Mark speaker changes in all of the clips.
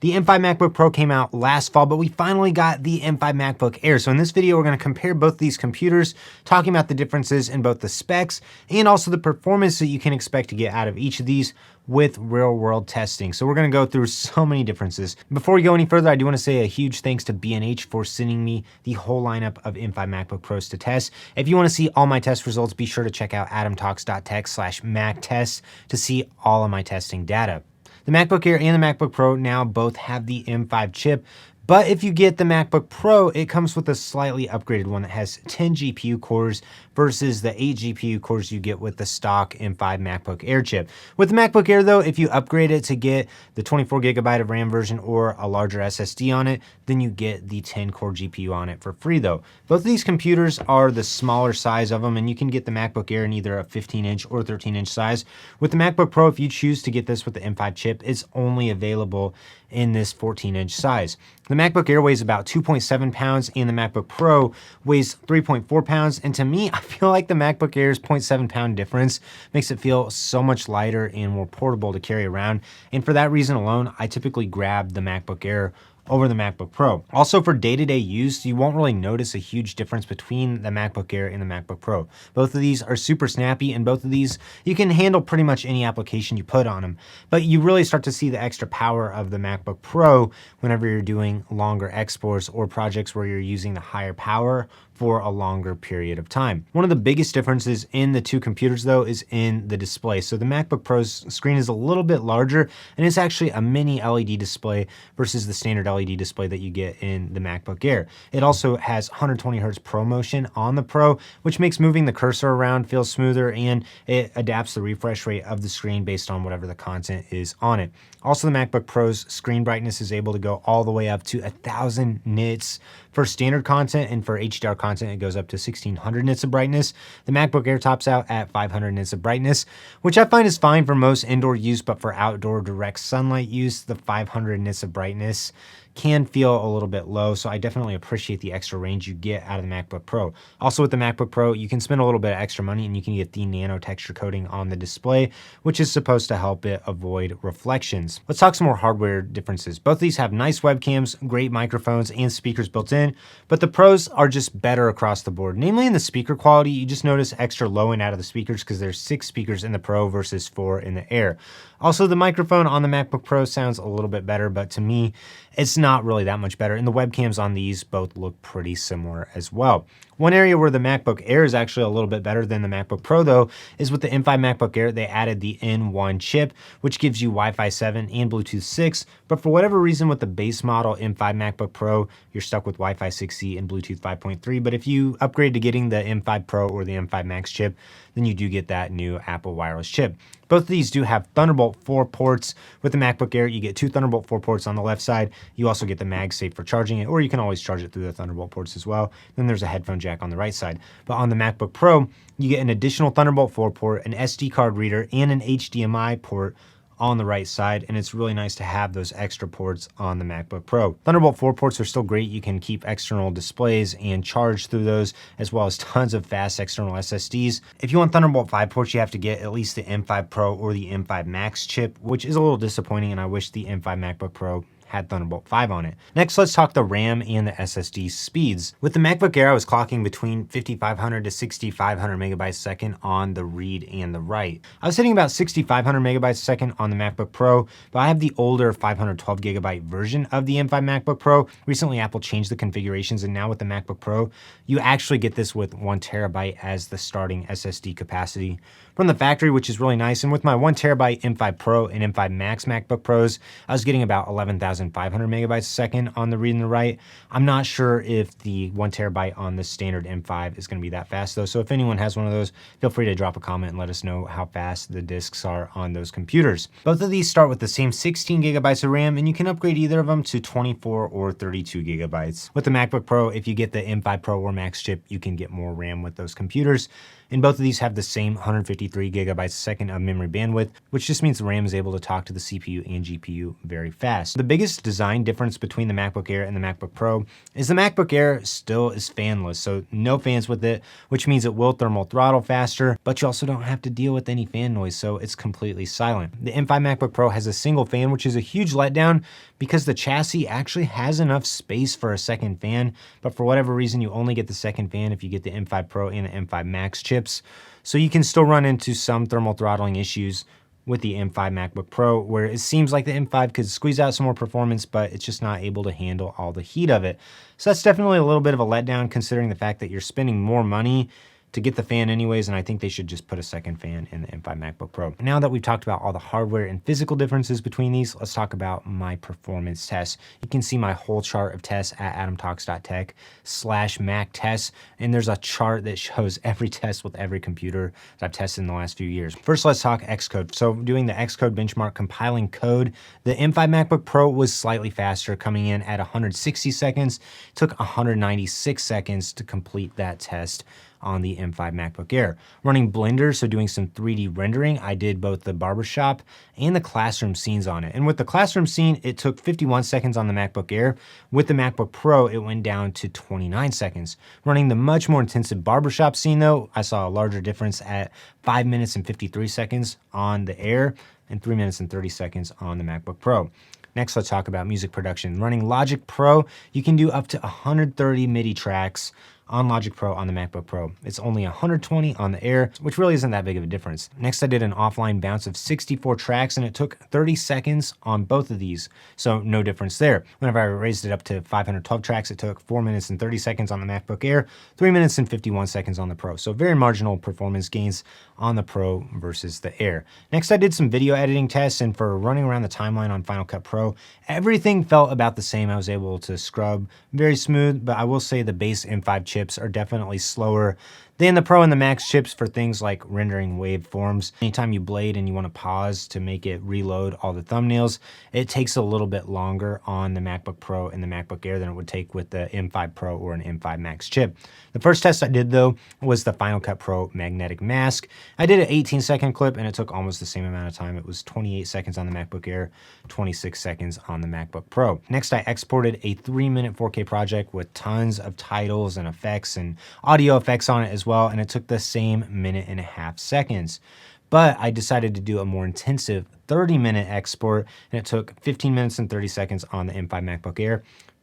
Speaker 1: The M5 MacBook Pro came out last fall, but we finally got the M5 MacBook Air. So in this video, we're gonna compare both these computers, talking about the differences in both the specs and also the performance that you can expect to get out of each of these with real world testing. So we're gonna go through so many differences. Before we go any further, I do wanna say a huge thanks to B&H for sending me the whole lineup of M5 MacBook Pros to test. If you wanna see all my test results, be sure to check out adamtalks.tech/MacTests to see all of my testing data. The MacBook Air and the MacBook Pro now both have the M5 chip, but if you get the MacBook Pro, it comes with a slightly upgraded one that has 10 GPU cores versus the 8 GPU cores you get with the stock M5 MacBook Air chip. With the MacBook Air though, if you upgrade it to get the 24GB of RAM version or a larger SSD on it, then you get the 10 core GPU on it for free though. Both of these computers are the smaller size of them, and you can get the MacBook Air in either a 15-inch or 13-inch size. With the MacBook Pro, if you choose to get this with the M5 chip, it's only available in this 14-inch size. The MacBook Air weighs about 2.7 pounds and the MacBook Pro weighs 3.4 pounds. And to me, I feel like the MacBook Air's 0.7 pound difference makes it feel so much lighter and more portable to carry around. And for that reason alone, I typically grab the MacBook Air over the MacBook Pro. Also for day-to-day use, you won't really notice a huge difference between the MacBook Air and the MacBook Pro. Both of these are super snappy, and both of these, you can handle pretty much any application you put on them. But you really start to see the extra power of the MacBook Pro whenever you're doing longer exports or projects where you're using the higher power for a longer period of time. One of the biggest differences in the two computers though is in the display. So the MacBook Pro's screen is a little bit larger, and it's actually a mini LED display versus the standard LED display that you get in the MacBook Air. It also has 120 Hz ProMotion on the Pro, which makes moving the cursor around feel smoother, and it adapts the refresh rate of the screen based on whatever the content is on it. Also, the MacBook Pro's screen brightness is able to go all the way up to 1000 nits for standard content, and for HDR content, it goes up to 1600 nits of brightness. The MacBook Air tops out at 500 nits of brightness, which I find is fine for most indoor use, but for outdoor direct sunlight use, the 500 nits of brightness can feel a little bit low, so I definitely appreciate the extra range you get out of the MacBook Pro. Also with the MacBook Pro, you can spend a little bit of extra money and you can get the Nano-Texture coating on the display, which is supposed to help it avoid reflections. Let's talk some more hardware differences. Both of these have nice webcams, great microphones, and speakers built in, but the Pros are just better across the board. Namely in the speaker quality, you just notice extra low end out of the speakers because there's 6 speakers in the Pro versus 4 in the Air. Also, the microphone on the MacBook Pro sounds a little bit better, but to me, it's not really that much better. And the webcams on these both look pretty similar as well. One area where the MacBook Air is actually a little bit better than the MacBook Pro though, is with the M5 MacBook Air, they added the N1 chip, which gives you Wi-Fi 7 and Bluetooth 6. But for whatever reason with the base model M5 MacBook Pro, you're stuck with Wi-Fi 6E and Bluetooth 5.3. But if you upgrade to getting the M5 Pro or the M5 Max chip, then you do get that new Apple wireless chip. Both of these do have Thunderbolt 4 ports. With the MacBook Air, you get 2 Thunderbolt 4 ports on the left side. You also get the MagSafe for charging it, or you can always charge it through the Thunderbolt ports as well. Then there's a headphone jack on the right side. But on the MacBook Pro, you get an additional Thunderbolt 4 port, an SD card reader, and an HDMI port on the right side, and it's really nice to have those extra ports on the MacBook Pro. Thunderbolt 4 ports are still great. You can keep external displays and charge through those, as well as tons of fast external SSDs. If you want Thunderbolt 5 ports, you have to get at least the M5 Pro or the M5 Max chip, which is a little disappointing, and I wish the M5 MacBook Pro had Thunderbolt 5 on it. Next, let's talk the RAM and the SSD speeds. With the MacBook Air, I was clocking between 5,500 to 6,500 megabytes a second on the read and the write. I was hitting about 6,500 megabytes a second on the MacBook Pro, but I have the older 512 gigabyte version of the M5 MacBook Pro. Recently, Apple changed the configurations, and now with the MacBook Pro, you actually get this with 1 terabyte as the starting SSD capacity from the factory, which is really nice. And with my 1 terabyte M5 Pro and M5 Max MacBook Pros, I was getting about 11,500 megabytes a second on the read and the write. I'm not sure if the 1 terabyte on the standard M5 is going to be that fast though. So if anyone has one of those, feel free to drop a comment and let us know how fast the disks are on those computers. Both of these start with the same 16 gigabytes of RAM, and you can upgrade either of them to 24 or 32 gigabytes. With the MacBook Pro, if you get the M5 Pro or Max chip, you can get more RAM with those computers. and both of these have the same 153 gigabytes a second of memory bandwidth, which just means the RAM is able to talk to the CPU and GPU very fast. The biggest design difference between the MacBook Air and the MacBook Pro is the MacBook Air still is fanless, so no fans with it, which means it will thermal throttle faster, but you also don't have to deal with any fan noise, so it's completely silent. The M5 MacBook Pro has a single fan, which is a huge letdown because the chassis actually has enough space for a second fan, but for whatever reason, you only get the second fan if you get the M5 Pro and the M5 Max chips. So you can still run into some thermal throttling issues with the M5 MacBook Pro, where it seems like the M5 could squeeze out some more performance, but it's just not able to handle all the heat of it. So that's definitely a little bit of a letdown considering the fact that you're spending more money to get the fan anyways, and I think they should just put a second fan in the M5 MacBook Pro. Now that we've talked about all the hardware and physical differences between these, let's talk about my performance tests. You can see my whole chart of tests at adamtalks.tech/Mac tests, and there's a chart that shows every test with every computer that I've tested in the last few years. First, let's talk Xcode. So doing the Xcode benchmark compiling code, the M5 MacBook Pro was slightly faster, coming in at 160 seconds. It took 196 seconds to complete that test on the M5 MacBook Air. Running Blender, so doing some 3D rendering, I did both the barbershop and the classroom scenes on it. And with the classroom scene, it took 51 seconds on the MacBook Air. With the MacBook Pro, it went down to 29 seconds. Running the much more intensive barbershop scene though, I saw a larger difference at 5 minutes and 53 seconds on the Air and 3 minutes and 30 seconds on the MacBook Pro. Next, let's talk about music production. Running Logic Pro, you can do up to 130 MIDI tracks on Logic Pro on the MacBook Pro. It's only 120 on the Air, which really isn't that big of a difference. Next, I did an offline bounce of 64 tracks, and it took 30 seconds on both of these, so no difference there. Whenever I raised it up to 512 tracks, it took 4 minutes and 30 seconds on the MacBook Air, 3 minutes and 51 seconds on the Pro. So very marginal performance gains on the Pro versus the Air. Next, I did some video editing tests, and for running around the timeline on Final Cut Pro, everything felt about the same. I was able to scrub very smooth, but I will say the base M5 chips are definitely slower than the Pro and the Max chips for things like rendering waveforms. Anytime you blade and you want to pause to make it reload all the thumbnails, it takes a little bit longer on the MacBook Pro and the MacBook Air than it would take with the M5 Pro or an M5 Max chip. The first test I did though was the Final Cut Pro magnetic mask. I did an 18-second clip and it took almost the same amount of time. It was 28 seconds on the MacBook Air, 26 seconds on the MacBook Pro. Next, I exported a 3-minute 4K project with tons of titles and effects and audio effects on it as well, and it took the same 1.5 seconds. But I decided to do a more intensive 30-minute export, and it took 15 minutes and 30 seconds on the M5 MacBook Air,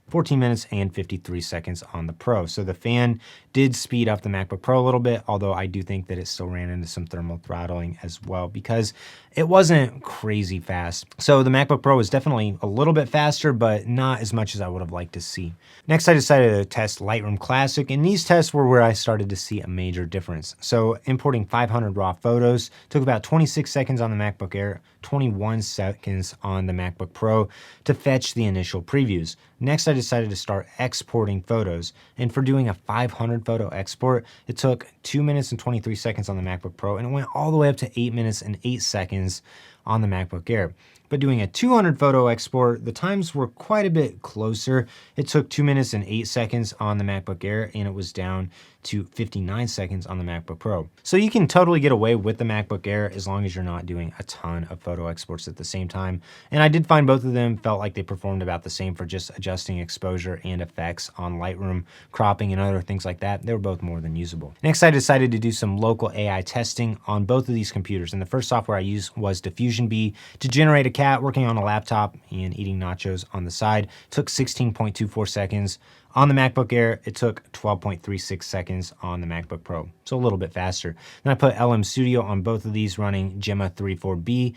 Speaker 1: 14 minutes and 53 seconds on the Pro. So the fan did speed up the MacBook Pro a little bit, although I do think that it still ran into some thermal throttling as well because it wasn't crazy fast. So the MacBook Pro was definitely a little bit faster, but not as much as I would have liked to see. Next, I decided to test Lightroom Classic, and these tests were where I started to see a major difference. So importing 500 raw photos took about 26 seconds on the MacBook Air, 21 seconds on the MacBook Pro to fetch the initial previews. Next, I decided to start exporting photos, and for doing a 500 photo export, it took 2 minutes and 23 seconds on the MacBook Pro, and it went all the way up to 8 minutes and 8 seconds on the MacBook Air. But doing a 200 photo export, the times were quite a bit closer. It took 2 minutes and 8 seconds on the MacBook Air, and it was down to 59 seconds on the MacBook Pro. So you can totally get away with the MacBook Air as long as you're not doing a ton of photo exports at the same time. And I did find both of them felt like they performed about the same for just adjusting exposure and effects on Lightroom, cropping and other things like that. They were both more than usable. Next, I decided to do some local AI testing on both of these computers. And the first software I used was Diffusion B to generate a cat working on a laptop and eating nachos on the side. It took 16.24 seconds. On the MacBook Air, it took 12.36 seconds on the MacBook Pro, so a little bit faster. Then I put LM Studio on both of these running Gemma 34B,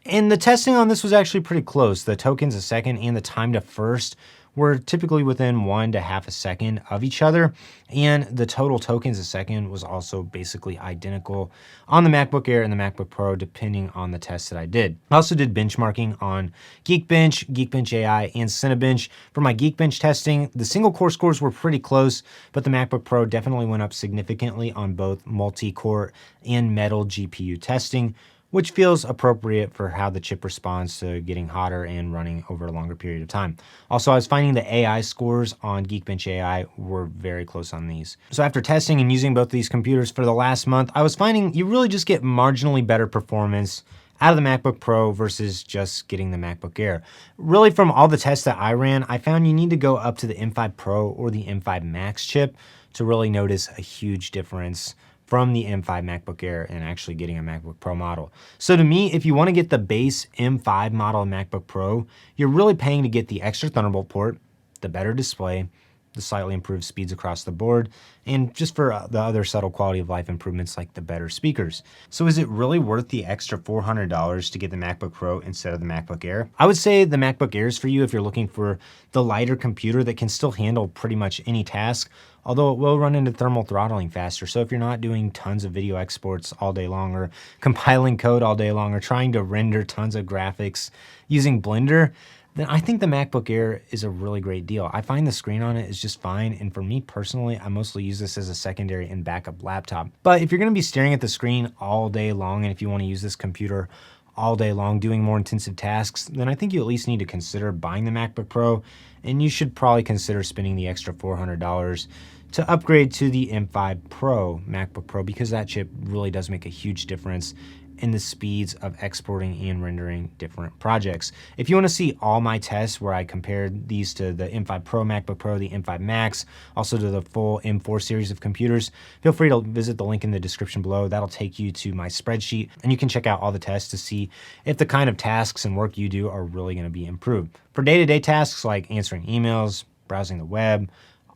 Speaker 1: and the testing on this was actually pretty close. The tokens a second and the time to first were typically within 1 to half a second of each other, and the total tokens a second was also basically identical on the MacBook Air and the MacBook Pro, depending on the test that I did. I also did benchmarking on Geekbench, Geekbench AI, and Cinebench. For my Geekbench testing, the single core scores were pretty close, but the MacBook Pro definitely went up significantly on both multi-core and metal GPU testing, which feels appropriate for how the chip responds to getting hotter and running over a longer period of time. Also, I was finding the AI scores on Geekbench AI were very close on these. So after testing and using both of these computers for the last month, I was finding you really just get marginally better performance out of the MacBook Pro versus just getting the MacBook Air. Really, from all the tests that I ran, I found you need to go up to the M5 Pro or the M5 Max chip to really notice a huge difference from the M5 MacBook Air and actually getting a MacBook Pro model. So to me, if you want to get the base M5 model MacBook Pro, you're really paying to get the extra Thunderbolt port, the better display, the slightly improved speeds across the board, and just for the other subtle quality of life improvements like the better speakers. So is it really worth the extra $400 to get the MacBook Pro instead of the MacBook Air? I would say the MacBook Air is for you if you're looking for the lighter computer that can still handle pretty much any task, although it will run into thermal throttling faster. So if you're not doing tons of video exports all day long, or compiling code all day long, or trying to render tons of graphics using Blender, then I think the MacBook Air is a really great deal. I find the screen on it is just fine, and for me personally, I mostly use this as a secondary and backup laptop. But if you're gonna be staring at the screen all day long, and if you wanna use this computer all day long doing more intensive tasks, then I think you at least need to consider buying the MacBook Pro, and you should probably consider spending the extra $400 to upgrade to the M5 Pro MacBook Pro, because that chip really does make a huge difference in the speeds of exporting and rendering different projects. If you want to see all my tests where I compared these to the M5 Pro MacBook Pro, the M5 Max, also to the full M4 series of computers, feel free to visit the link in the description below. That'll take you to my spreadsheet, and you can check out all the tests to see if the kind of tasks and work you do are really going to be improved. For day-to-day tasks like answering emails, browsing the web,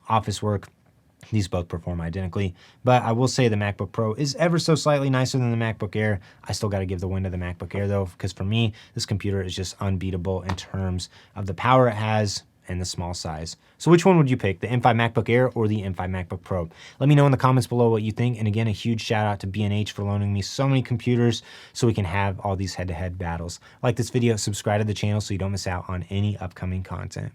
Speaker 1: office work, these both perform identically, but I will say the MacBook Pro is ever so slightly nicer than the MacBook Air. I still got to give the win to the MacBook Air though, because for me, this computer is just unbeatable in terms of the power it has and the small size. So which one would you pick, the M5 MacBook Air or the M5 MacBook Pro? Let me know in the comments below what you think. And again, a huge shout out to B&H for loaning me so many computers so we can have all these head-to-head battles. Like this video, subscribe to the channel so you don't miss out on any upcoming content.